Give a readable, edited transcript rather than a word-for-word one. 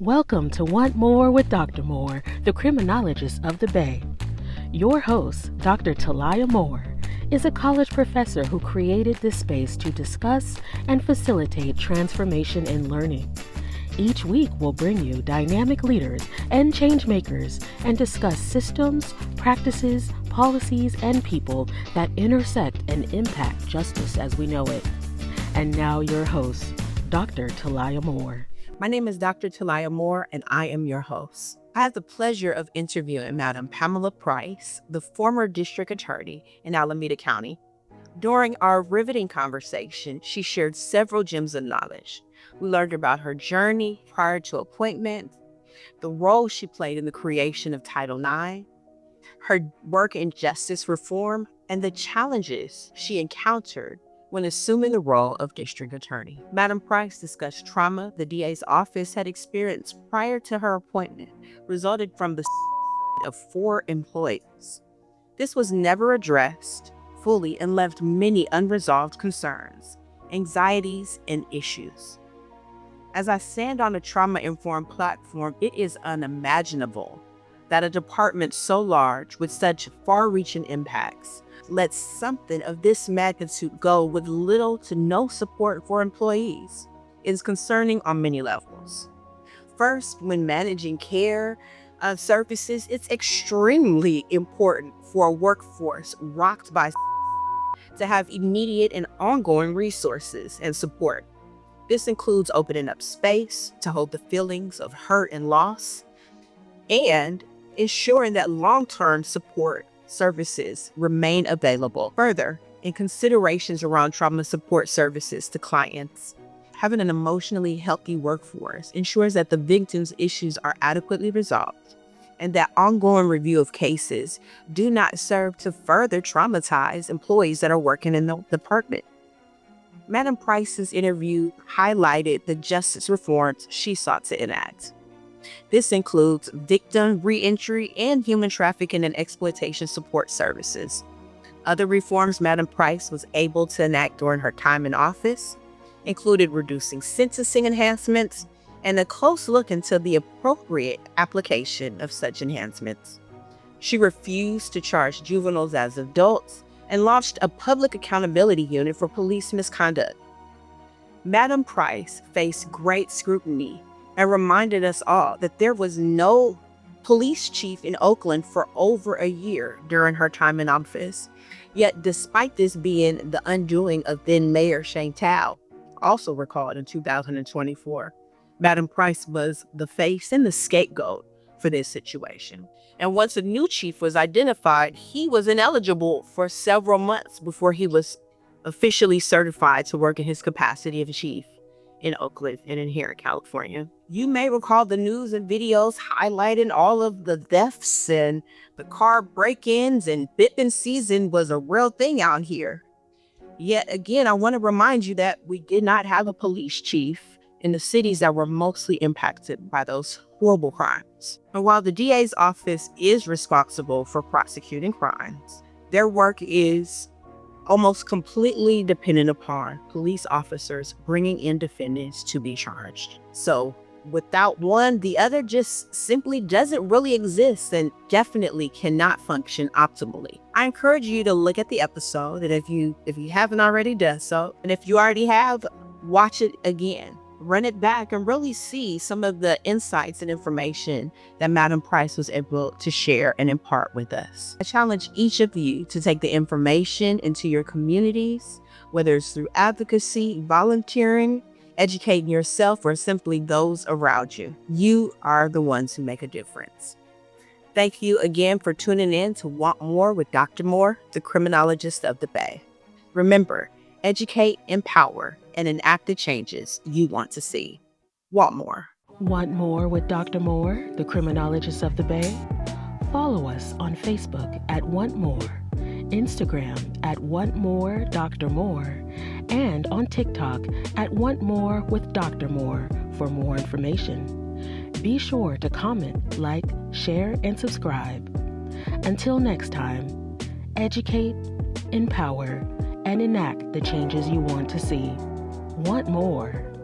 Welcome to Want More with Dr. Moore, the Criminologist of the Bay. Your host, Dr. Talia Moore, is a college professor who created this space to discuss and facilitate transformation in learning. Each week, we'll bring you dynamic leaders and change makers and discuss systems, practices, policies, and people that intersect and impact justice as we know it. And now your host, Dr. Talia Moore. My name is Dr. Talia Moore, and I am your host. I have the pleasure of interviewing Madam Pamela Price, the former district attorney in Alameda County. During our riveting conversation, she shared several gems of knowledge. We learned about her journey prior to appointment, the role she played in the creation of Title IX, her work in justice reform, and the challenges she encountered when assuming the role of district attorney. Madam Price discussed trauma the DA's office had experienced prior to her appointment, resulted from the of 4 employees. This was never addressed fully and left many unresolved concerns, anxieties, and issues. As I stand on a trauma-informed platform, it is unimaginable that a department so large with such far-reaching impacts lets something of this magnitude go with little to no support for employees. It is concerning on many levels. First, when managing care services, it's extremely important for a workforce rocked by to have immediate and ongoing resources and support. This includes opening up space to hold the feelings of hurt and loss, and ensuring that long-term support services remain available. Further, in considerations around trauma support services to clients, having an emotionally healthy workforce ensures that the victim's issues are adequately resolved and that ongoing review of cases do not serve to further traumatize employees that are working in the department. Madam Price's interview highlighted the justice reforms she sought to enact. This includes victim reentry and human trafficking and exploitation support services. Other reforms Madam Price was able to enact during her time in office included reducing sentencing enhancements and a close look into the appropriate application of such enhancements. She refused to charge juveniles as adults and launched a public accountability unit for police misconduct. Madam Price faced great scrutiny and reminded us all that there was no police chief in Oakland for over a year during her time in office. Yet, despite this being the undoing of then Mayor Shane Tao, also recalled in 2024, Madam Price was the face and the scapegoat for this situation. And once a new chief was identified, he was ineligible for several months before he was officially certified to work in his capacity of chief in Oakland and in here in California. You may recall the news and videos highlighting all of the thefts and the car break-ins, and Bippin season was a real thing out here. Yet again, I want to remind you that we did not have a police chief in the cities that were mostly impacted by those horrible crimes. And while the DA's office is responsible for prosecuting crimes, their work is almost completely dependent upon police officers bringing in defendants to be charged. So without one, the other just simply doesn't really exist and definitely cannot function optimally. I encourage you to look at the episode, and if you haven't already done so, and if you already have, watch it again. Run it back and really see some of the insights and information that Madam Price was able to share and impart with us. I challenge each of you to take the information into your communities, whether it's through advocacy, volunteering, educating yourself, or simply those around you. You are the ones who make a difference. Thank you again for tuning in to Want More with Dr. Moore, the Criminologist of the Bay. Remember, educate, empower, and enact the changes you want to see. Want more. Want more with Dr. Moore, the Criminologist of the Bay? Follow us on Facebook at Want More, Instagram at Want More Dr. Moore, and on TikTok at Want More with Dr. Moore for more information. Be sure to comment, like, share, and subscribe. Until next time, educate, empower, and enact the changes you want to see. Want more?